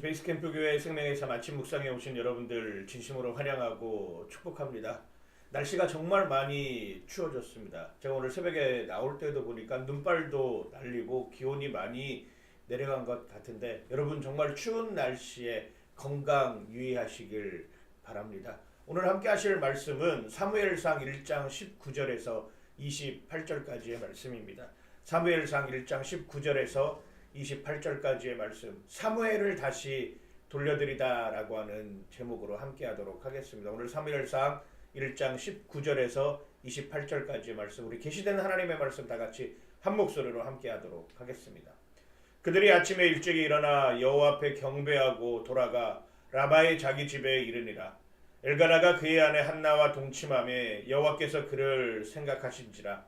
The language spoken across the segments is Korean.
베이스캠프 교회 생명의 삶 아침 묵상에 오신 여러분들 진심으로 환영하고 축복합니다. 날씨가 정말 많이 추워졌습니다. 제가 오늘 새벽에 나올 때도 보니까 눈발도 날리고 기온이 많이 내려간 것 같은데 여러분 정말 추운 날씨에 건강 유의하시길 바랍니다. 오늘 함께 하실 말씀은 사무엘상 1장 19절에서 28절까지의 말씀입니다. 사무엘상 1장 19절에서 28절까지의 말씀, 사무엘을 다시 돌려드리다라고 하는 제목으로 함께 하도록 하겠습니다. 오늘 사무엘상 1장 19절에서 28절까지의 말씀, 우리 계시된 하나님의 말씀 다 같이 한 목소리로 함께 하도록 하겠습니다. 그들이 아침에 일찍이 일어나 여호와 앞에 경배하고 돌아가 라바의 자기 집에 이르니라. 엘가나가 그의 아내 한나와 동침하며 여호와께서 그를 생각하신지라.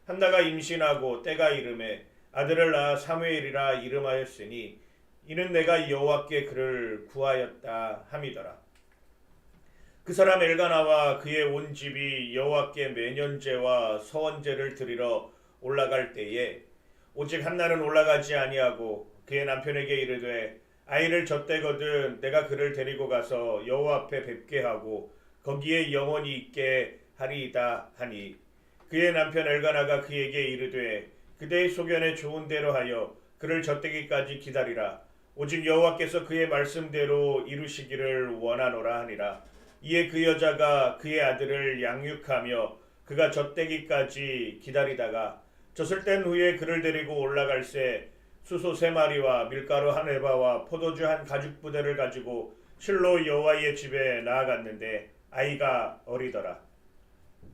한나가 임신하고 때가 이름에 아들을 낳아 사무엘이라 이름하였으니 이는 내가 여호와께 그를 구하였다 함이더라. 그 사람 엘가나와 그의 온 집이 여호와께 매년제와 서원제를 드리러 올라갈 때에 오직 한나는 올라가지 아니하고 그의 남편에게 이르되 아이를 젖대거든 내가 그를 데리고 가서 여호와 앞에 뵙게 하고 거기에 영원히 있게 하리이다 하니 그의 남편 엘가나가 그에게 이르되 그대의 소견에 좋은 대로 하여 그를 젖대기까지 기다리라. 오직 여호와께서 그의 말씀대로 이루시기를 원하노라 하니라. 이에 그 여자가 그의 아들을 양육하며 그가 젖대기까지 기다리다가 젖을 뗀 후에 그를 데리고 올라갈새 수소 3마리와 밀가루 1에바와 포도주 1가죽부대를 가지고 실로 여호와의 집에 나아갔는데 아이가 어리더라.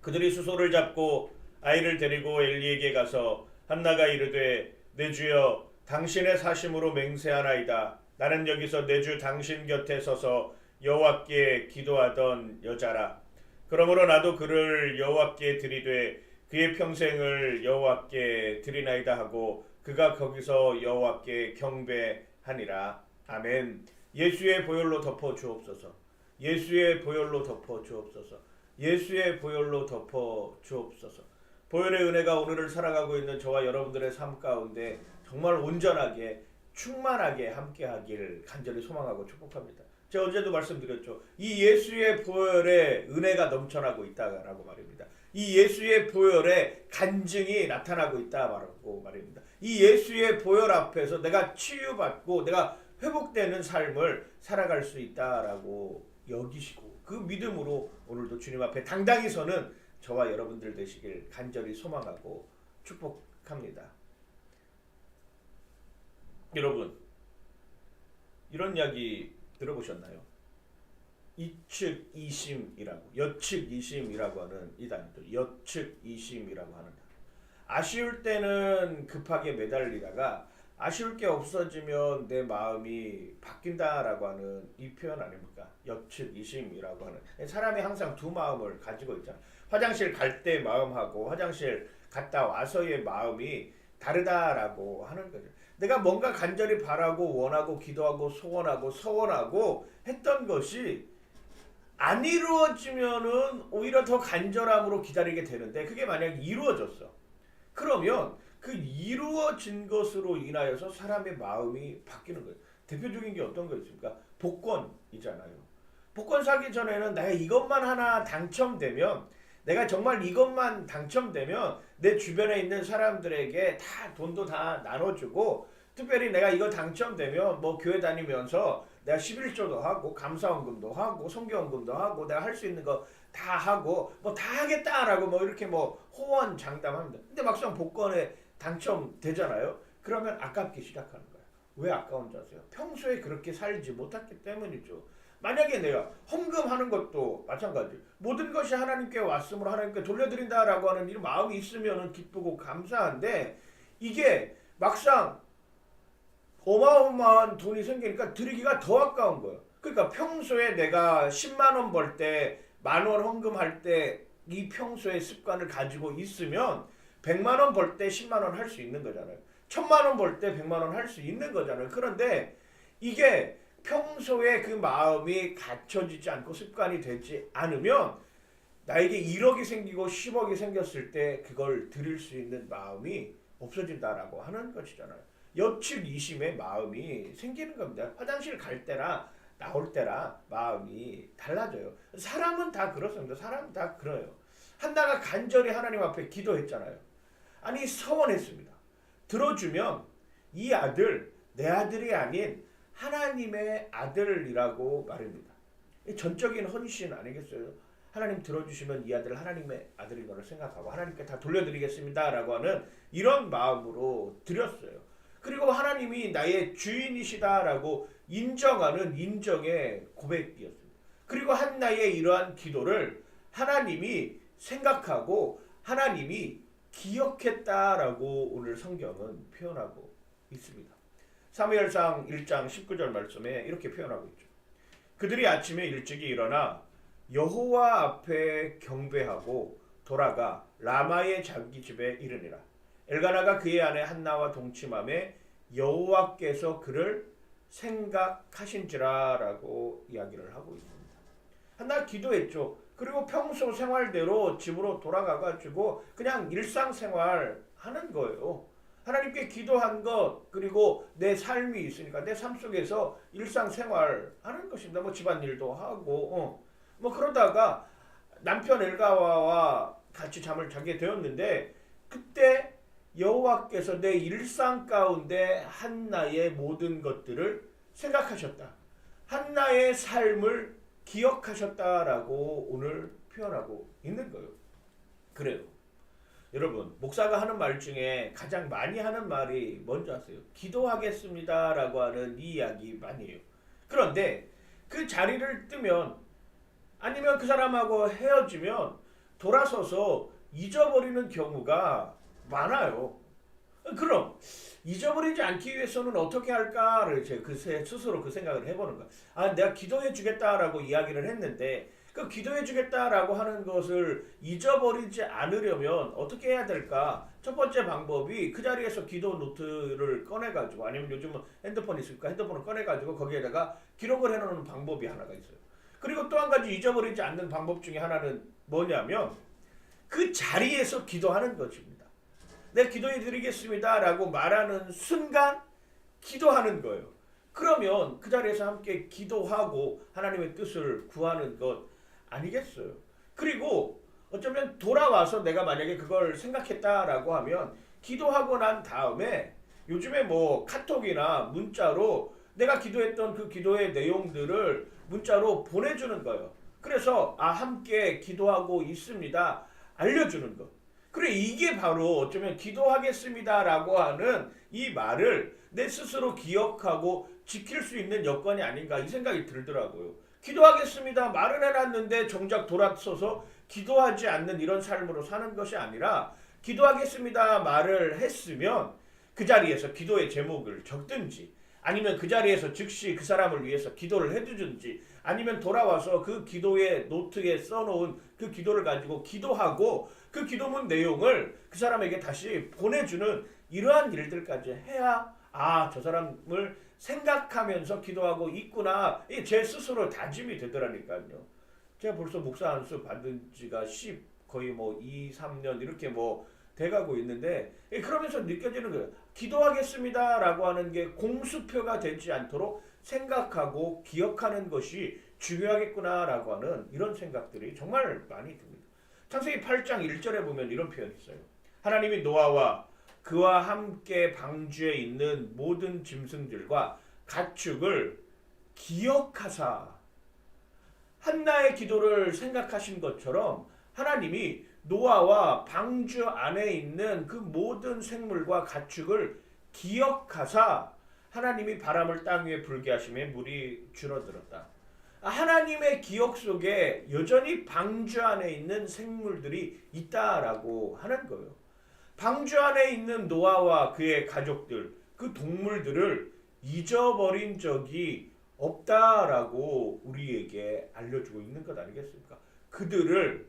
그들이 수소를 잡고 아이를 데리고 엘리에게 가서 한나가 이르되 내 주여 당신의 사심으로 맹세하나이다. 나는 여기서 내 주 당신 곁에 서서 여호와께 기도하던 여자라. 그러므로 나도 그를 여호와께 드리되 그의 평생을 여호와께 드리나이다 하고 그가 거기서 여호와께 경배하니라. 아멘. 예수의 보혈로 덮어 주옵소서. 예수의 보혈로 덮어 주옵소서. 예수의 보혈로 덮어 주옵소서. 보혈의 은혜가 오늘을 살아가고 있는 저와 여러분들의 삶 가운데 정말 온전하게 충만하게 함께하길 간절히 소망하고 축복합니다. 제가 어제도 말씀드렸죠. 이 예수의 보혈의 은혜가 넘쳐나고 있다라고 말입니다. 이 예수의 보혈의 간증이 나타나고 있다라고 말입니다. 이 예수의 보혈 앞에서 내가 치유받고 내가 회복되는 삶을 살아갈 수 있다라고 여기시고 그 믿음으로 오늘도 주님 앞에 당당히 서는 저와 여러분들 되시길 간절히 소망하고 축복합니다. 여러분, 이런 이야기 들어보셨나요? 이측 이심이라고, 여측 이심이라고 하는 이 단어들, 여측 이심이라고 하는 단어. 아쉬울 때는 급하게 매달리다가 아쉬울 게 없어지면 내 마음이 바뀐다라고 하는 이 표현 아닙니까? 여측 이심이라고 하는. 사람이 항상 두 마음을 가지고 있잖아요. 화장실 갈 때 마음하고 화장실 갔다 와서의 마음이 다르다라고 하는 거죠. 내가 뭔가 간절히 바라고 원하고 기도하고 소원하고 서원하고 했던 것이 안 이루어지면은 오히려 더 간절함으로 기다리게 되는데 그게 만약 이루어졌어. 그러면 그 이루어진 것으로 인하여서 사람의 마음이 바뀌는 거예요. 대표적인 게 어떤 거 있습니까? 복권이잖아요. 복권 사기 전에는 내가 이것만 하나 당첨되면 내가 정말 이것만 당첨되면 내 주변에 있는 사람들에게 다 돈도 다 나눠주고 특별히 내가 이거 당첨되면 뭐 교회 다니면서 내가 11조도 하고 감사원금도 하고 성교원금도 하고 내가 할 수 있는 거 다 하고 뭐 다 하겠다라고 뭐 이렇게 뭐 호언장담합니다. 근데 막상 복권에 당첨되잖아요. 그러면 아깝기 시작하는 거예요. 왜 아까운 줄 아세요? 평소에 그렇게 살지 못했기 때문이죠. 만약에 내가 헌금하는 것도 마찬가지. 모든 것이 하나님께 왔으므로 하나님께 돌려드린다라고 하는 이 마음이 있으면 기쁘고 감사한데 이게 막상 어마어마한 돈이 생기니까 드리기가 더 아까운 거예요. 그러니까 평소에 내가 10만 원 벌 때 10,000원 헌금할 때 이 평소의 습관을 가지고 있으면 100만 원 벌 때 10만 원 할 수 있는 거잖아요. 1,000만 원 벌 때 100만 원 할 수 있는 거잖아요. 그런데 이게 평소에 그 마음이 갖춰지지 않고 습관이 되지 않으면 나에게 1억이 생기고 10억이 생겼을 때 그걸 드릴 수 있는 마음이 없어진다라고 하는 것이잖아요. 여칠 이심의 마음이 생기는 겁니다. 화장실 갈 때나 나올 때나 마음이 달라져요. 사람은 다 그렇습니다. 사람은 다 그래요. 한나가 간절히 하나님 앞에 기도했잖아요. 아니 서원했습니다. 들어주면 이 아들 내 아들이 아닌 하나님의 아들이라고 말입니다. 전적인 헌신 아니겠어요? 하나님 들어주시면 이 아들 하나님의 아들인 것을 생각하고 하나님께 다 돌려드리겠습니다 라고 하는 이런 마음으로 드렸어요. 그리고 하나님이 나의 주인이시다라고 인정하는 인정의 고백이었습니다. 그리고 한나의 이러한 기도를 하나님이 생각하고 하나님이 기억했다라고 오늘 성경은 표현하고 있습니다. 사무엘상 1장 19절 말씀에 이렇게 표현하고 있죠. 그들이 아침에 일찍이 일어나 여호와 앞에 경배하고 돌아가 라마의 자기 집에 이르니라. 엘가나가 그의 아내 한나와 동침함에 여호와께서 그를 생각하신지라라고 이야기를 하고 있습니다. 한나 기도했죠. 그리고 평소 생활대로 집으로 돌아가가지고 그냥 일상생활 하는 거예요. 하나님께 기도한 것 그리고 내 삶이 있으니까 내 삶 속에서 일상생활 하는 것입니다. 뭐 집안일도 하고 뭐 그러다가 남편 엘가와와 같이 잠을 자게 되었는데 그때 여호와께서 내 일상 가운데 한나의 모든 것들을 생각하셨다. 한나의 삶을 기억하셨다라고 오늘 표현하고 있는 거예요. 그래요. 여러분 목사가 하는 말 중에 가장 많이 하는 말이 뭔지 아세요? 기도하겠습니다라고 하는 이 이야기 많이 해요. 그런데 그 자리를 뜨면 아니면 그 사람하고 헤어지면 돌아서서 잊어버리는 경우가 많아요. 그럼 잊어버리지 않기 위해서는 어떻게 할까를 제가 스스로 그 생각을 해보는 거야. 아, 내가 기도해 주겠다라고 이야기를 했는데 그 기도해 주겠다라고 하는 것을 잊어버리지 않으려면 어떻게 해야 될까? 첫 번째 방법이 그 자리에서 기도 노트를 꺼내가지고 아니면 요즘은 핸드폰 있으니까 핸드폰을 꺼내가지고 거기에다가 기록을 해놓는 방법이 하나가 있어요. 그리고 또 한 가지 잊어버리지 않는 방법 중에 하나는 뭐냐면 그 자리에서 기도하는 것입니다. 네, 기도해 드리겠습니다 라고 말하는 순간 기도하는 거예요. 그러면 그 자리에서 함께 기도하고 하나님의 뜻을 구하는 것 아니겠어요. 그리고 어쩌면 돌아와서 내가 만약에 그걸 생각했다라고 하면 기도하고 난 다음에 요즘에 뭐 카톡이나 문자로 내가 기도했던 그 기도의 내용들을 문자로 보내주는 거예요. 그래서 함께 기도하고 있습니다 알려주는 것. 그래 이게 바로 어쩌면 기도하겠습니다라고 하는 이 말을 내 스스로 기억하고 지킬 수 있는 여건이 아닌가 이 생각이 들더라고요. 기도하겠습니다 말은 해놨는데 정작 돌아서서 기도하지 않는 이런 삶으로 사는 것이 아니라 기도하겠습니다 말을 했으면 그 자리에서 기도의 제목을 적든지 아니면 그 자리에서 즉시 그 사람을 위해서 기도를 해주든지 아니면 돌아와서 그 기도의 노트에 써놓은 그 기도를 가지고 기도하고 그 기도문 내용을 그 사람에게 다시 보내주는 이러한 일들까지 해야 저 사람을 생각하면서 기도하고 있구나 제 스스로 다짐이 되더라니까요. 제가 벌써 목사 안수 받은 지가 거의 뭐 2, 3년 이렇게 뭐 돼가고 있는데 그러면서 느껴지는 거예요. 기도하겠습니다라고 하는 게 공수표가 되지 않도록 생각하고 기억하는 것이 중요하겠구나라고 하는 이런 생각들이 정말 많이 듭니다. 창세기 8장 1절에 보면 이런 표현이 있어요. 하나님이 노아와 그와 함께 방주에 있는 모든 짐승들과 가축을 기억하사 한나의 기도를 생각하신 것처럼 하나님이 노아와 방주 안에 있는 그 모든 생물과 가축을 기억하사 하나님이 바람을 땅 위에 불게 하심에 물이 줄어들었다. 하나님의 기억 속에 여전히 방주 안에 있는 생물들이 있다라고 하는 거예요. 방주 안에 있는 노아와 그의 가족들, 그 동물들을 잊어버린 적이 없다라고 우리에게 알려주고 있는 것 아니겠습니까? 그들을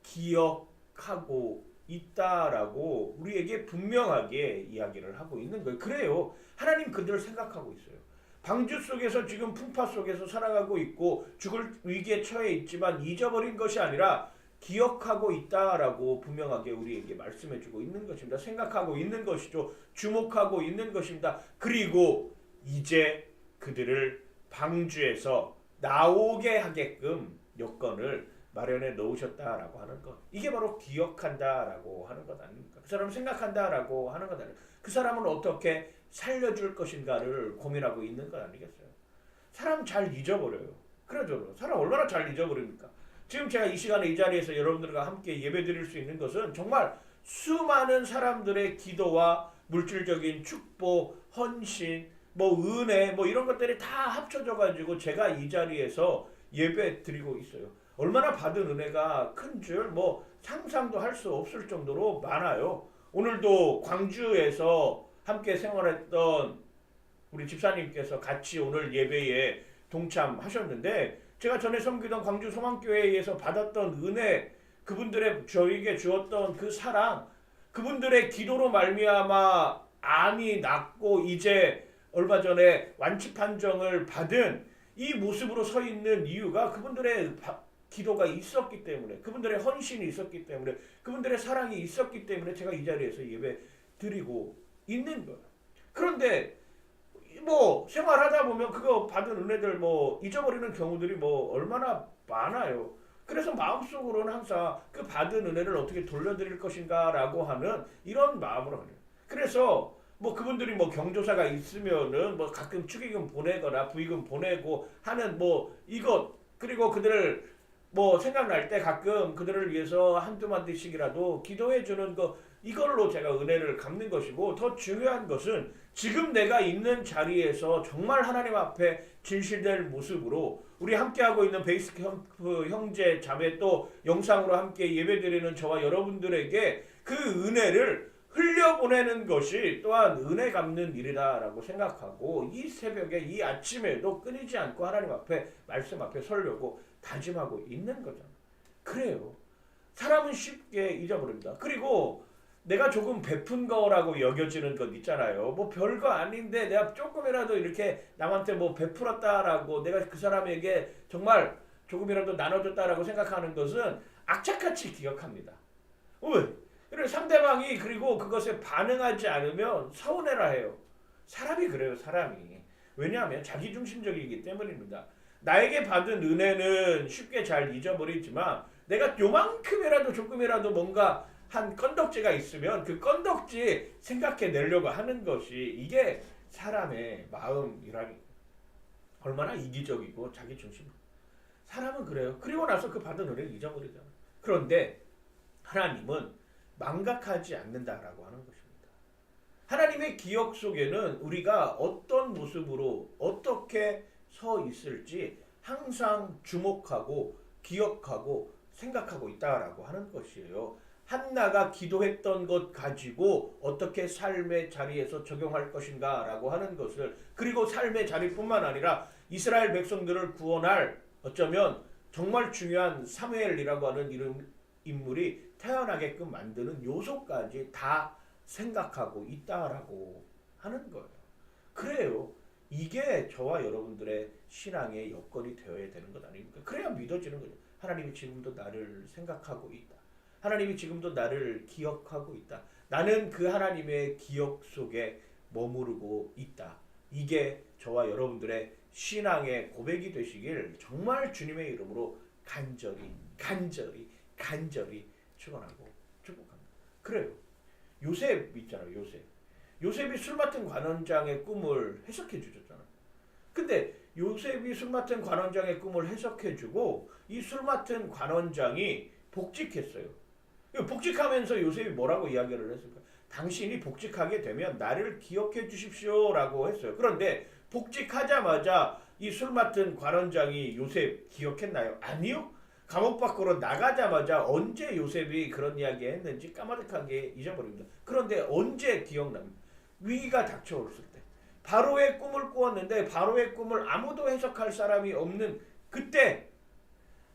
기억하고 있다라고 우리에게 분명하게 이야기를 하고 있는 거예요. 그래요. 하나님 그들을 생각하고 있어요. 방주 속에서 지금 풍파 속에서 살아가고 있고 죽을 위기에 처해 있지만 잊어버린 것이 아니라 기억하고 있다라고 분명하게 우리에게 말씀해주고 있는 것입니다. 생각하고 있는 것이죠. 주목하고 있는 것입니다. 그리고 이제 그들을 방주에서 나오게 하게끔 여건을 마련해 놓으셨다라고 하는 것. 이게 바로 기억한다라고 하는 것 아닙니까? 그 사람은 생각한다라고 하는 것 아닙니까? 그 사람은 어떻게 살려줄 것인가를 고민하고 있는 것 아니겠어요? 사람 잘 잊어버려요. 그러죠. 사람 얼마나 잘 잊어버립니까? 지금 제가 이 시간에 이 자리에서 여러분들과 함께 예배드릴 수 있는 것은 정말 수많은 사람들의 기도와 물질적인 축복, 헌신, 은혜, 이런 것들이 다 합쳐져 가지고 제가 이 자리에서 예배 드리고 있어요. 얼마나 받은 은혜가 큰 줄 상상도 할 수 없을 정도로 많아요. 오늘도 광주에서 함께 생활했던 우리 집사님께서 같이 오늘 예배에 동참하셨는데, 제가 전에 섬기던 광주 소망교회에서 받았던 은혜, 그분들의 저에게 주었던 그 사랑, 그분들의 기도로 말미암아 암이 낫고 이제 얼마 전에 완치 판정을 받은 이 모습으로 서 있는 이유가 그분들의 기도가 있었기 때문에, 그분들의 헌신이 있었기 때문에, 그분들의 사랑이 있었기 때문에 제가 이 자리에서 예배 드리고 있는 거예요. 그런데 생활하다 보면 그거 받은 은혜들 잊어버리는 경우들이 얼마나 많아요. 그래서 마음속으로는 항상 그 받은 은혜를 어떻게 돌려드릴 것인가라고 하는 이런 마음으로 해요. 그래서 그분들이 경조사가 있으면은 가끔 축의금 보내거나 부의금 보내고 하는 이것, 그리고 그들을 생각날 때 가끔 그들을 위해서 한두 마디씩이라도 기도해 주는 이걸로 제가 은혜를 갚는 것이고, 더 중요한 것은 지금 내가 있는 자리에서 정말 하나님 앞에 진실될 모습으로 우리 함께하고 있는 베이스 캠프 형제 자매, 또 영상으로 함께 예배드리는 저와 여러분들에게 그 은혜를 흘려보내는 것이 또한 은혜 갚는 일이다라고 생각하고, 이 새벽에 이 아침에도 끊이지 않고 하나님 앞에 말씀 앞에 서려고 다짐하고 있는 거잖아요. 그래요. 사람은 쉽게 잊어버립니다. 그리고 내가 조금 베푼 거라고 여겨지는 것 있잖아요. 별거 아닌데 내가 조금이라도 이렇게 남한테 베풀었다라고, 내가 그 사람에게 정말 조금이라도 나눠줬다라고 생각하는 것은 악착같이 기억합니다. 왜? 그리고 상대방이 그리고 그것에 반응하지 않으면 서운해라 해요. 사람이 그래요, 사람이. 왜냐하면 자기중심적이기 때문입니다. 나에게 받은 은혜는 쉽게 잘 잊어버리지만, 내가 요만큼이라도 조금이라도 뭔가 한 건덕지가 있으면 그 건덕지 생각해내려고 하는 것이, 이게 사람의 마음이라니. 얼마나 이기적이고 자기중심이고. 사람은 그래요. 그리고 나서 그 받은 은혜를 잊어버리잖아요. 그런데 하나님은 망각하지 않는다라고 하는 것입니다. 하나님의 기억 속에는 우리가 어떤 모습으로 어떻게 서 있을지 항상 주목하고 기억하고 생각하고 있다라고 하는 것이에요. 한나가 기도했던 것 가지고 어떻게 삶의 자리에서 적용할 것인가라고 하는 것을, 그리고 삶의 자리뿐만 아니라 이스라엘 백성들을 구원할 어쩌면 정말 중요한 사무엘이라고 하는 인물이 태어나게끔 만드는 요소까지 다 생각하고 있다라고 하는 거예요. 그래요. 이게 저와 여러분들의 신앙의 여건이 되어야 되는 것 아닙니까? 그래야 믿어지는 거죠. 하나님이 지금도 나를 생각하고 있다. 하나님이 지금도 나를 기억하고 있다. 나는 그 하나님의 기억 속에 머무르고 있다. 이게 저와 여러분들의 신앙의 고백이 되시길 정말 주님의 이름으로 간절히 축원하고 축복합니다. 그래요. 요셉 있잖아요. 요셉이 술 맡은 관원장의 꿈을 해석해 주셨잖아요. 근데 요셉이 술 맡은 관원장의 꿈을 해석해 주고, 이 술 맡은 관원장이 복직했어요. 복직하면서 요셉이 뭐라고 이야기를 했을까? 당신이 복직하게 되면 나를 기억해 주십시오라고 했어요. 그런데 복직하자마자 이 술 맡은 관원장이 요셉 기억했나요? 아니요. 감옥 밖으로 나가자마자 언제 요셉이 그런 이야기 했는지 까마득하게 잊어버립니다. 그런데 언제 기억납니까? 위기가 닥쳐왔을 때. 바로의 꿈을 꾸었는데 바로의 꿈을 아무도 해석할 사람이 없는 그때,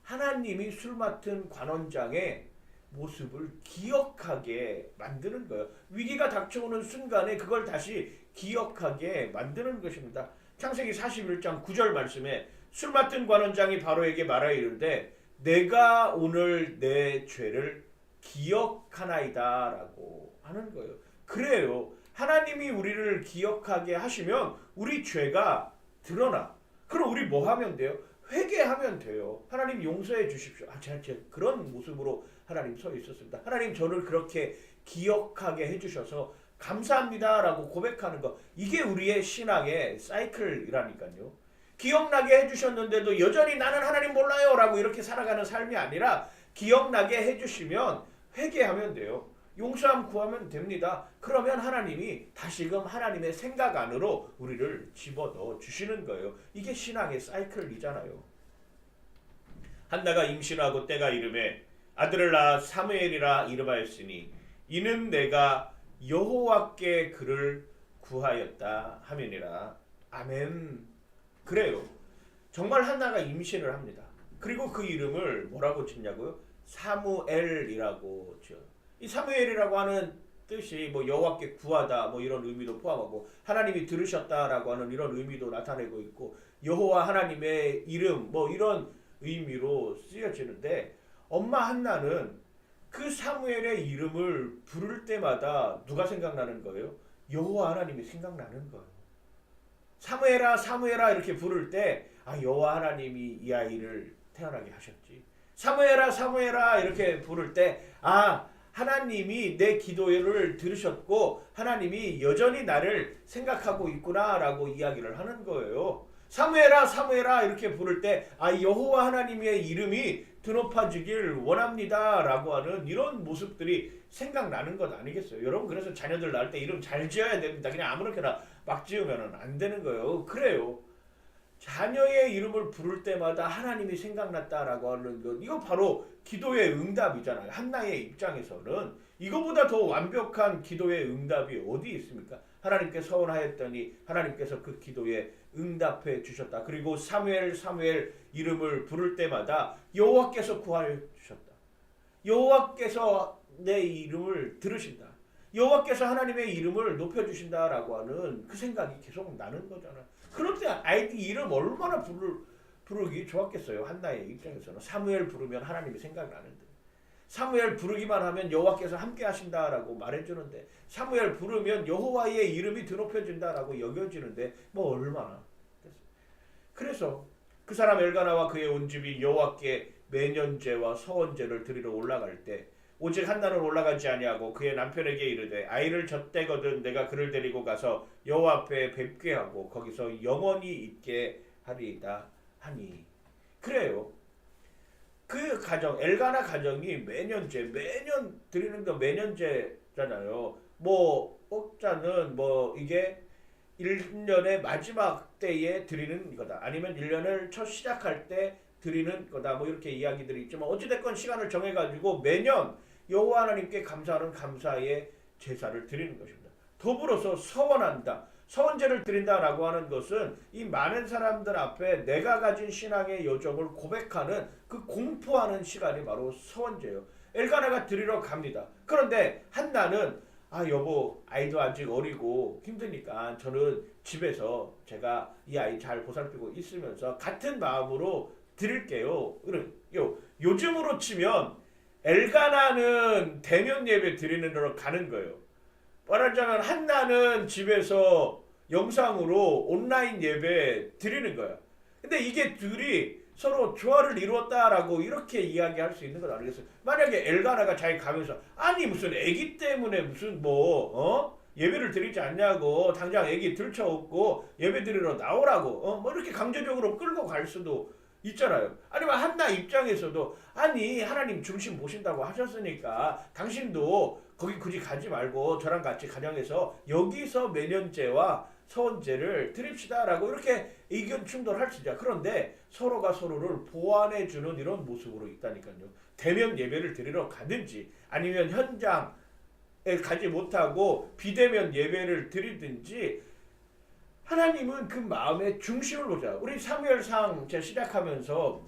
하나님이 술 맡은 관원장의 모습을 기억하게 만드는 거예요. 위기가 닥쳐오는 순간에 그걸 다시 기억하게 만드는 것입니다. 창세기 41장 9절 말씀에 술 맡은 관원장이 바로에게 말하여 이르되 내가 오늘 내 죄를 기억하나이다 라고 하는 거예요. 그래요. 하나님이 우리를 기억하게 하시면 우리 죄가 드러나. 그럼 우리 뭐 하면 돼요? 회개하면 돼요. 하나님 용서해 주십시오. 제가 그런 모습으로 하나님 서 있었습니다. 하나님 저를 그렇게 기억하게 해주셔서 감사합니다 라고 고백하는 거, 이게 우리의 신앙의 사이클이라니까요. 기억나게 해주셨는데도 여전히 나는 하나님 몰라요 라고 이렇게 살아가는 삶이 아니라, 기억나게 해주시면 회개하면 돼요. 용서함 구하면 됩니다. 그러면 하나님이 다시금 하나님의 생각 안으로 우리를 집어넣어 주시는 거예요. 이게 신앙의 사이클이잖아요. 한나가 임신하고 때가 이름에 아들을 낳아 사무엘이라 이름하였으니 이는 내가 여호와께 그를 구하였다 하면이라. 아멘. 그래요. 정말 한나가 임신을 합니다. 그리고 그 이름을 뭐라고 짓냐고요? 사무엘이라고 지어요. 이 사무엘이라고 하는 뜻이 뭐 여호와께 구하다 뭐 이런 의미도 포함하고, 하나님이 들으셨다라고 하는 이런 의미도 나타내고 있고, 여호와 하나님의 이름 뭐 이런 의미로 쓰여지는데, 엄마 한나는 그 사무엘의 이름을 부를 때마다 누가 생각나는 거예요? 여호와 하나님이 생각나는 거예요. 사무엘아 사무엘아 이렇게 부를 때, 여호와 하나님이 이 아이를 태어나게 하셨지. 사무엘아 사무엘아 이렇게 부를 때, 하나님이 내 기도를 들으셨고 하나님이 여전히 나를 생각하고 있구나라고 이야기를 하는 거예요. 사무엘아 사무엘아 이렇게 부를 때, 여호와 하나님의 이름이 드높아지길 원합니다 라고 하는 이런 모습들이 생각나는 것 아니겠어요? 여러분, 그래서 자녀들 낳을 때 이름 잘 지어야 됩니다. 그냥 아무렇게나 막 지으면 안 되는 거예요. 그래요. 자녀의 이름을 부를 때마다 하나님이 생각났다라고 하는 것, 이거 바로 기도의 응답이잖아요. 한나의 입장에서는 이거보다 더 완벽한 기도의 응답이 어디 있습니까? 하나님께 서원하였더니 하나님께서 그 기도에 응답해 주셨다. 그리고 사무엘 사무엘 이름을 부를 때마다 여호와께서 구하여 주셨다. 여호와께서 내 이름을 들으신다. 여호와께서 하나님의 이름을 높여주신다라고 하는 그 생각이 계속 나는 거잖아요. 그럴 때 아이디 이름 얼마나 부르기 좋았겠어요. 한나의 입장에서는 사무엘 부르면 하나님이 생각나는데, 사무엘 부르기만 하면 여호와께서 함께 하신다라고 말해주는데, 사무엘 부르면 여호와의 이름이 드높여진다라고 여겨지는데 뭐 얼마나. 그래서 그 사람 엘가나와 그의 온 집이 여호와께 매년제와 서원제를 드리러 올라갈 때 오직 한나는 올라가지 아니하고 그의 남편에게 이르되 아이를 젖대거든 내가 그를 데리고 가서 여호와 앞에 뵙게 하고 거기서 영원히 있게 하리이다 하니. 그래요. 그 가정, 엘가나 가정이 매년제, 매년 드리는 거 매년제잖아요. 뭐 옥자는 뭐 이게 1년의 마지막 때에 드리는 거다, 아니면 1년을 첫 시작할 때 드리는 거다, 뭐 이렇게 이야기들이 있지만 어찌됐건 시간을 정해가지고 매년 여호와 하나님께 감사하는 감사의 제사를 드리는 것입니다. 더불어서 서원한다. 서원제를 드린다라고 하는 것은 이 많은 사람들 앞에 내가 가진 신앙의 여정을 고백하는 그 공포하는 시간이 바로 서원제예요. 엘가나가 드리러 갑니다. 그런데 한나는 여보, 아이도 아직 어리고 힘드니까 저는 집에서 제가 이 아이 잘 보살피고 있으면서 같은 마음으로 드릴게요. 요즘으로 치면 엘가나는 대면 예배 드리는 데로 가는 거예요. 말하자면 한나는 집에서 영상으로 온라인 예배 드리는 거야. 근데 이게 둘이 서로 조화를 이루었다라고 이렇게 이야기할 수 있는 건 아니겠어요? 만약에 엘가나가 자기 가면서 무슨 애기 때문에 무슨 예배를 드리지 않냐고, 당장 애기 들쳐업고 예배 드리러 나오라고 뭐 이렇게 강제적으로 끌고 갈 수도 있잖아요. 아니면 한나 입장에서도 하나님 중심 모신다고 하셨으니까 당신도 거기 굳이 가지 말고 저랑 같이 가정에서 여기서 매년제와 서원제를 드립시다라고 이렇게 의견 충돌할 수 있죠. 그런데 서로가 서로를 보완해주는 이런 모습으로 있다니까요. 대면 예배를 드리러 가든지 아니면 현장에 가지 못하고 비대면 예배를 드리든지 하나님은 그 마음의 중심을 보자. 우리 사무엘상 제가 시작하면서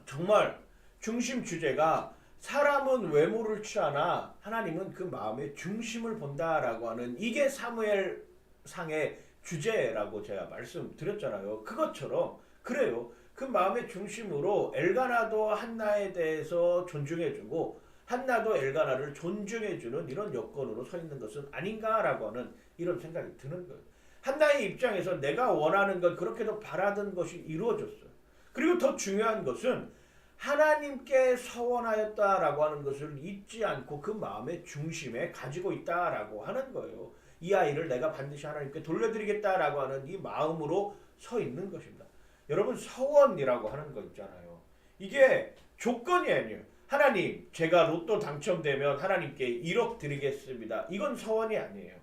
정말 중심 주제가 사람은 외모를 취하나 하나님은 그 마음의 중심을 본다라고 하는, 이게 사무엘상의 주제라고 제가 말씀드렸잖아요. 그것처럼 그래요. 그 마음의 중심으로 엘가나도 한나에 대해서 존중해주고 한나도 엘가나를 존중해주는 이런 여건으로 서 있는 것은 아닌가라고 하는 이런 생각이 드는 거예요. 한나의 입장에서 내가 원하는 것 그렇게도 바라던 것이 이루어졌어요. 그리고 더 중요한 것은 하나님께 서원하였다라고 하는 것을 잊지 않고 그 마음의 중심에 가지고 있다라고 하는 거예요. 이 아이를 내가 반드시 하나님께 돌려드리겠다라고 하는 이 마음으로 서 있는 것입니다. 여러분 서원이라고 하는 거 있잖아요. 이게 조건이 아니에요. 하나님 제가 로또 당첨되면 하나님께 1억 드리겠습니다. 이건 서원이 아니에요.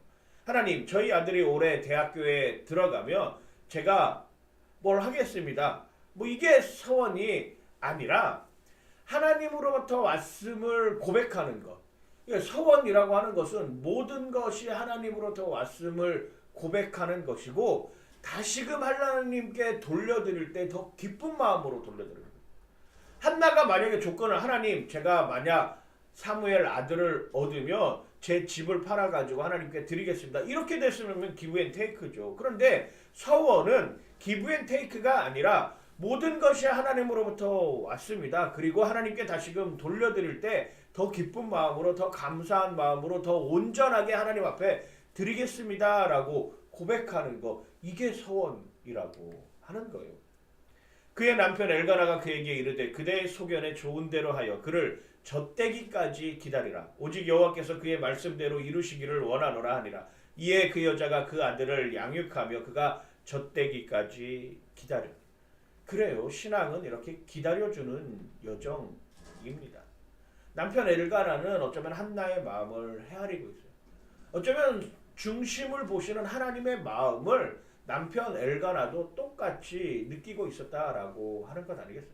하나님 저희 아들이 올해 대학교에 들어가면 제가 뭘 하겠습니다. 뭐 이게 서원이 아니라 하나님으로부터 왔음을 고백하는 것. 서원이라고 하는 것은 모든 것이 하나님으로부터 왔음을 고백하는 것이고 다시금 하나님께 돌려드릴 때 더 기쁜 마음으로 돌려드리는 거예요. 한나가 만약에 조건을 하나님 제가 만약 사무엘 아들을 얻으면 제 집을 팔아가지고 하나님께 드리겠습니다. 이렇게 됐으면 기브앤테이크죠. 그런데 서원은 기브앤테이크가 아니라 모든 것이 하나님으로부터 왔습니다. 그리고 하나님께 다시금 돌려드릴 때 더 기쁜 마음으로 더 감사한 마음으로 더 온전하게 하나님 앞에 드리겠습니다 라고 고백하는 거 이게 서원이라고 하는 거예요. 그의 남편 엘가나가 그에게 이르되 그대의 소견에 좋은 대로 하여 그를 젖대기까지 기다리라. 오직 여호와께서 그의 말씀대로 이루시기를 원하노라 하니라. 이에 그 여자가 그 아들을 양육하며 그가 젖대기까지 기다려. 그래요. 신앙은 이렇게 기다려주는 여정입니다. 남편 엘가나는 어쩌면 한나의 마음을 헤아리고 있어요. 어쩌면 중심을 보시는 하나님의 마음을 남편 엘가나도 똑같이 느끼고 있었다라고 하는 것 아니겠어요?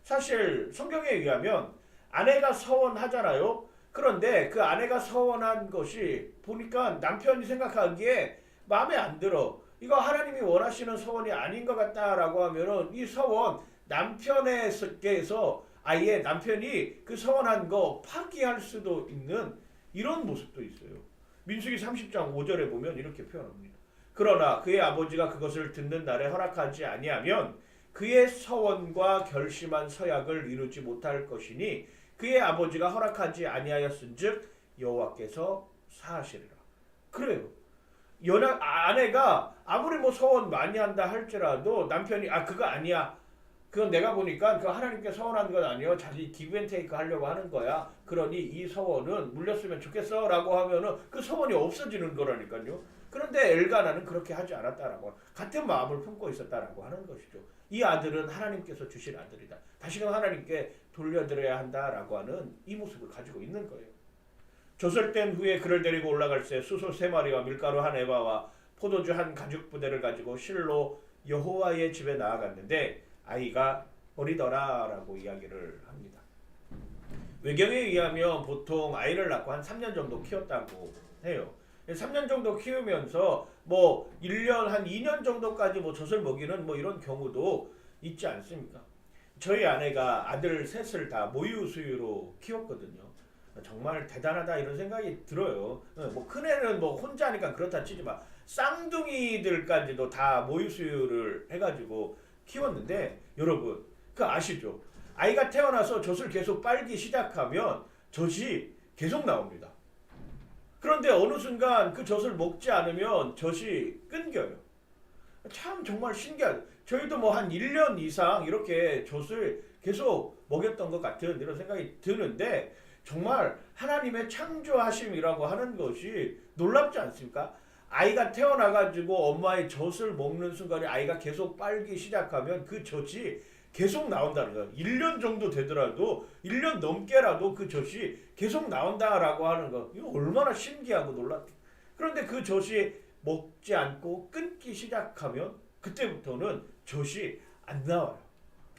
사실 성경에 의하면 아내가 서원하잖아요. 그런데 그 아내가 서원한 것이 보니까 남편이 생각하기에 마음에 안 들어. 이거 하나님이 원하시는 서원이 아닌 것 같다라고 하면은 이 서원 남편에게서 아예 남편이 그 서원한 거 파기할 수도 있는 이런 모습도 있어요. 민수기 30장 5절에 보면 이렇게 표현합니다. 그러나 그의 아버지가 그것을 듣는 날에 허락하지 아니하면 그의 서원과 결심한 서약을 이루지 못할 것이니 그의 아버지가 허락하지 아니하였은즉 여호와께서 사하시리라. 그래요. 아내가 아무리 뭐 서원 많이 한다 할지라도 남편이 그거 아니야. 그건 내가 보니까 그 하나님께 서원한 건 아니요. 자기 기브앤테이크 하려고 하는 거야. 그러니 이 서원은 물렸으면 좋겠어 라고 하면은 그 서원이 없어지는 거라니까요. 그런데 엘가나는 그렇게 하지 않았다라고 같은 마음을 품고 있었다라고 하는 것이죠. 이 아들은 하나님께서 주신 아들이다. 다시금 하나님께 돌려드려야 한다라고 하는 이 모습을 가지고 있는 거예요. 조설된 후에 그를 데리고 올라갈새 수소 3마리와 밀가루 한 에바와 포도주 한 가죽 부대를 가지고 실로 여호와의 집에 나아갔는데 아이가 어리더라라고 이야기를 합니다. 외경에 의하면 보통 아이를 낳고 한 3년 정도 키웠다고 해요. 3년 정도 키우면서 뭐 1년 한 2년 정도까지 뭐 젖을 먹이는 뭐 이런 경우도 있지 않습니까? 저희 아내가 아들 셋을 다 모유 수유로 키웠거든요. 정말 대단하다 이런 생각이 들어요. 뭐 큰애는 뭐 혼자니까 그렇다 치지만 쌍둥이들까지도 다 모유 수유를 해가지고 키웠는데 여러분 그 아시죠? 아이가 태어나서 젖을 계속 빨기 시작하면 젖이 계속 나옵니다. 그런데 어느 순간 그 젖을 먹지 않으면 젖이 끊겨요. 참 정말 신기하죠. 저희도 뭐 한 1년 이상 이렇게 젖을 계속 먹였던 것 같은 이런 생각이 드는데 정말 하나님의 창조하심이라고 하는 것이 놀랍지 않습니까? 아이가 태어나가지고 엄마의 젖을 먹는 순간에 아이가 계속 빨기 시작하면 그 젖이 계속 나온다는 거예요. 1년 정도 되더라도 1년 넘게라도 그 젖이 계속 나온다라고 하는 거 이거 얼마나 신기하고 놀랍죠. 그런데 그 젖이 먹지 않고 끊기 시작하면 그때부터는 젖이 안 나와요.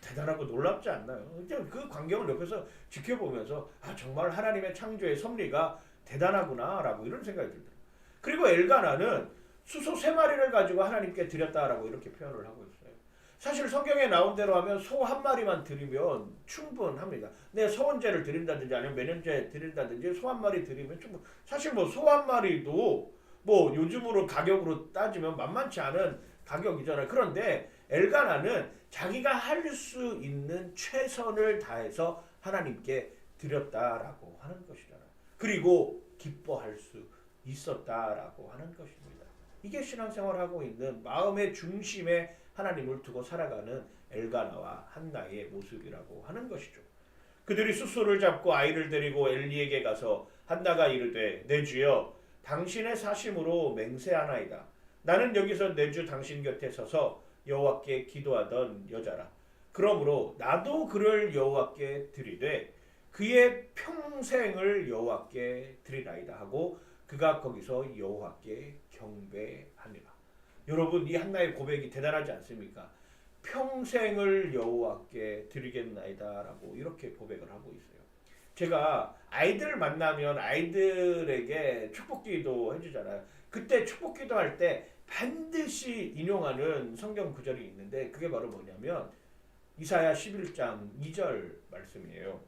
대단하고 놀랍지 않나요? 그 광경을 옆에서 지켜보면서 정말 하나님의 창조의 섭리가 대단하구나 라고 이런 생각이 들더라고요. 그리고 엘가나는 수소 3마리를 가지고 하나님께 드렸다라고 이렇게 표현을 하고 있어요. 사실 성경에 나온 대로 하면 소 1마리만 드리면 충분합니다. 내 소원제를 드린다든지 아니면 매년제 드린다든지 소 1마리 드리면 충분. 사실 뭐 소 1마리도 뭐 요즘으로 가격으로 따지면 만만치 않은 가격이잖아요. 그런데 엘가나는 자기가 할 수 있는 최선을 다해서 하나님께 드렸다라고 하는 것이잖아. 그리고 기뻐할 수 있었다라고 하는 것입니다. 이게 신앙생활하고 있는 마음의 중심에 하나님을 두고 살아가는 엘가나와 한나의 모습이라고 하는 것이죠. 그들이 숫소를 잡고 아이를 데리고 엘리에게 가서 한나가 이르되 내 주여 당신의 사심으로 맹세하나이다. 나는 여기서 내 주 당신 곁에 서서 여호와께 기도하던 여자라. 그러므로 나도 그를 여호와께 드리되 그의 평생을 여호와께 드리나이다 하고 그가 거기서 여호와께 경배하니라. 여러분, 이 한나의 고백이 대단하지 않습니까? 평생을 여호와께 드리겠나이다라고 이렇게 고백을 하고 있어요. 제가 아이들 만나면 아이들에게 축복기도 해주잖아요. 그때 축복기도 할 때 반드시 인용하는 성경 구절이 있는데 그게 바로 뭐냐면 이사야 11장 2절 말씀이에요.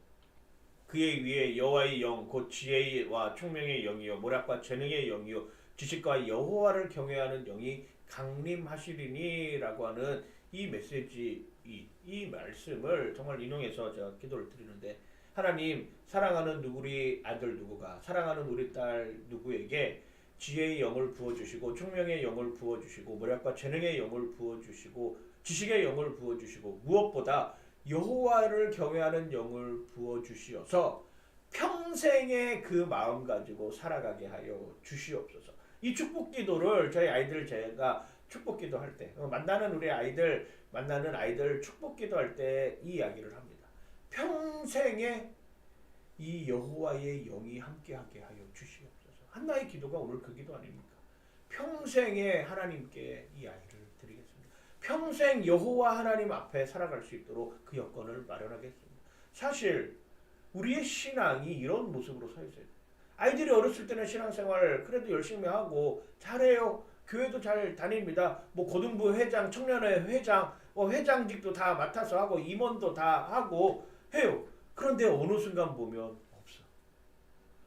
그의 위에 여호와의 영 곧 지혜와 총명의 영이요 모략과 재능의 영이요 지식과 여호와를 경외하는 영이 강림하시리니라고 하는 이 메시지, 이 말씀을 정말 인용해서 제가 기도를 드리는데, 하나님, 사랑하는 우리 아들 누구가, 사랑하는 우리 딸 누구에게 지혜의 영을 부어주시고 총명의 영을 부어주시고 모략과 재능의 영을 부어주시고 지식의 영을 부어주시고 무엇보다 여호와를 경외하는 영을 부어주시어서 평생의 그 마음 가지고 살아가게 하여 주시옵소서. 이 축복 기도를 저희 아이들 제가 축복 기도할 때 만나는 아이들 축복 기도할 때 이 이야기를 합니다. 평생에 이 여호와의 영이 함께하게 하여 주시옵소서. 한나의 기도가 오늘 그 기도 아닙니까? 평생에 하나님께 이 아이를 드리겠습니다. 평생 여호와 하나님 앞에 살아갈 수 있도록 그 여건을 마련하겠습니다. 사실 우리의 신앙이 이런 모습으로 서 있어요. 아이들이 어렸을 때는 신앙생활 그래도 열심히 하고 잘해요. 교회도 잘 다닙니다. 뭐 고등부 회장, 청년회 회장, 회장직도 다 맡아서 하고 임원도 다 하고 해요. 그런데 어느 순간 보면 없어.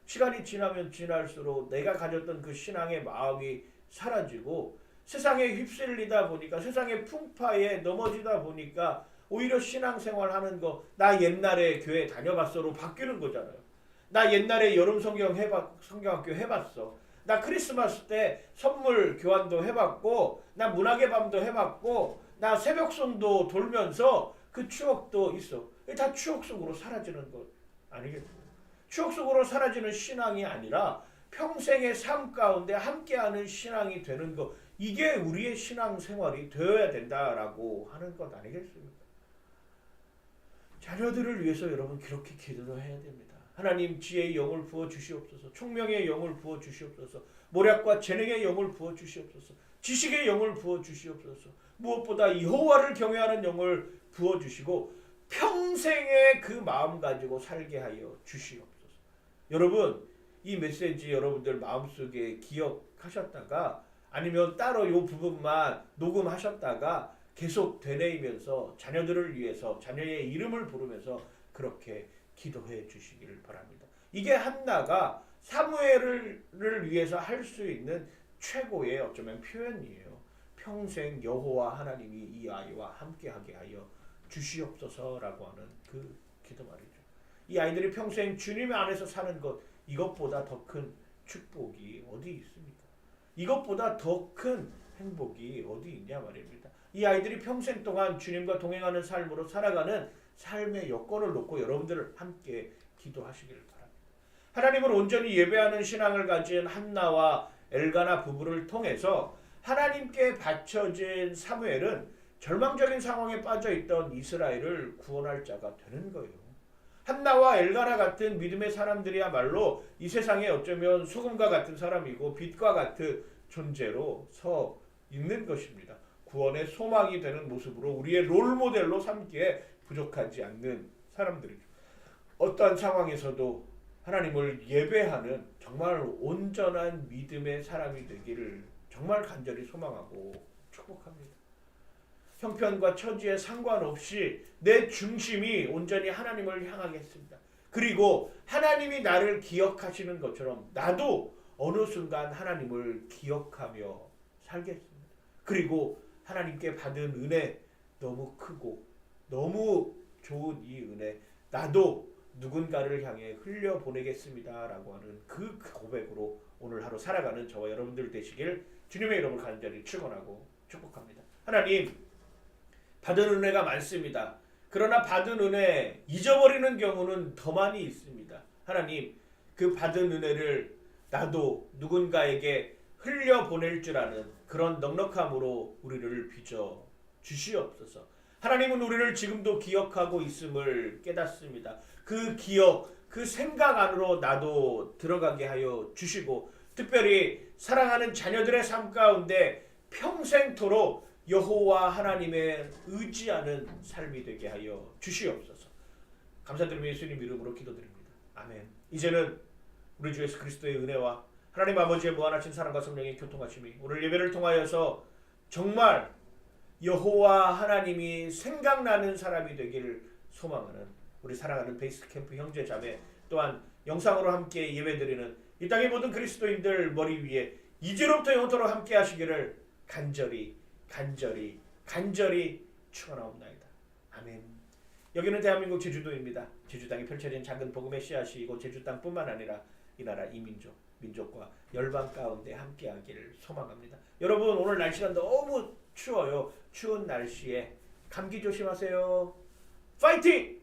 시간이 지나면 지날수록 내가 가졌던 그 신앙의 마음이 사라지고 세상에 휩쓸리다 보니까 세상의 풍파에 넘어지다 보니까 오히려 신앙생활하는 거 나 옛날에 교회 다녀봤어로 바뀌는 거잖아요. 나 옛날에 여름 성경학교 해봤어. 나 크리스마스 때 선물 교환도 해봤고 나 문학의 밤도 해봤고 나 새벽송도 돌면서 그 추억도 있어. 다 추억 속으로 사라지는 것 아니겠습니까? 추억 속으로 사라지는 신앙이 아니라 평생의 삶 가운데 함께하는 신앙이 되는 것, 이게 우리의 신앙생활이 되어야 된다라고 하는 것 아니겠습니까? 자녀들을 위해서 여러분 그렇게 기도를 해야 됩니다. 하나님, 지혜의 영을 부어 주시옵소서. 총명의 영을 부어 주시옵소서. 모략과 재능의 영을 부어 주시옵소서. 지식의 영을 부어 주시옵소서. 무엇보다 여호와를 경외하는 영을 부어 주시고 평생의 그 마음 가지고 살게 하여 주시옵소서. 여러분, 이 메시지 여러분들 마음속에 기억하셨다가 아니면 따로 이 부분만 녹음하셨다가 계속 되뇌이면서 자녀들을 위해서 자녀의 이름을 부르면서 그렇게 기도해 주시기를 바랍니다. 이게 한나가 사무엘을 위해서 할 수 있는 최고의 어쩌면 표현이에요. 평생 여호와 하나님이 이 아이와 함께하게 하여 주시옵소서라고 하는 그 기도 말이죠. 이 아이들이 평생 주님 안에서 사는 것, 이것보다 더 큰 축복이 어디 있습니까? 이것보다 더 큰 행복이 어디 있냐 말입니다. 이 아이들이 평생 동안 주님과 동행하는 삶으로 살아가는 삶의 여건을 놓고 여러분들을 함께 기도하시기를 바랍니다. 하나님을 온전히 예배하는 신앙을 가진 한나와 엘가나 부부를 통해서 하나님께 바쳐진 사무엘은 절망적인 상황에 빠져있던 이스라엘을 구원할 자가 되는 거예요. 한나와 엘가나 같은 믿음의 사람들이야말로 이 세상에 어쩌면 소금과 같은 사람이고 빛과 같은 존재로 서 있는 것입니다. 구원의 소망이 되는 모습으로 우리의 롤모델로 삼기에 부족하지 않는 사람들이죠. 어떠한 상황에서도 하나님을 예배하는 정말 온전한 믿음의 사람이 되기를 정말 간절히 소망하고 축복합니다. 형편과 처지에 상관없이 내 중심이 온전히 하나님을 향하겠습니다. 그리고 하나님이 나를 기억하시는 것처럼 나도 어느 순간 하나님을 기억하며 살겠습니다. 그리고 하나님께 받은 은혜, 너무 크고 너무 좋은 이 은혜, 나도 누군가를 향해 흘려보내겠습니다 라고 하는 그 고백으로 오늘 하루 살아가는 저와 여러분들 되시길 주님의 이름으로 간절히 축원하고 축복합니다. 하나님, 받은 은혜가 많습니다. 그러나 받은 은혜 잊어버리는 경우는 더 많이 있습니다. 하나님, 그 받은 은혜를 나도 누군가에게 흘려보낼 줄 아는 그런 넉넉함으로 우리를 빚어 주시옵소서. 하나님은 우리를 지금도 기억하고 있음을 깨닫습니다. 그 기억, 그 생각 안으로 나도 들어가게 하여 주시고, 특별히 사랑하는 자녀들의 삶 가운데 평생토록 여호와 하나님의 의지하는 삶이 되게 하여 주시옵소서. 감사드리며 예수님 이름으로 기도드립니다. 아멘. 이제는 우리 주 예수 그리스도의 은혜와 하나님 아버지의 무한하신 사랑과 성령의 교통하심이 오늘 예배를 통하여서 정말 여호와 하나님이 생각나는 사람이 되기를 소망하는 우리 사랑하는 베이스캠프 형제 자매, 또한 영상으로 함께 예배드리는 이 땅의 모든 그리스도인들 머리 위에 이제로부터 영원토록 함께 하시기를 간절히 축원하옵나이다. 아멘. 여기는 대한민국 제주도입니다. 제주 땅에 펼쳐진 작은 복음의 씨앗이 이곳 제주 땅뿐만 아니라 이 나라 민족과 열방 가운데 함께하기를 소망합니다. 여러분, 오늘 날씨가 너무 추워요. 추운 날씨에 감기 조심하세요. 파이팅!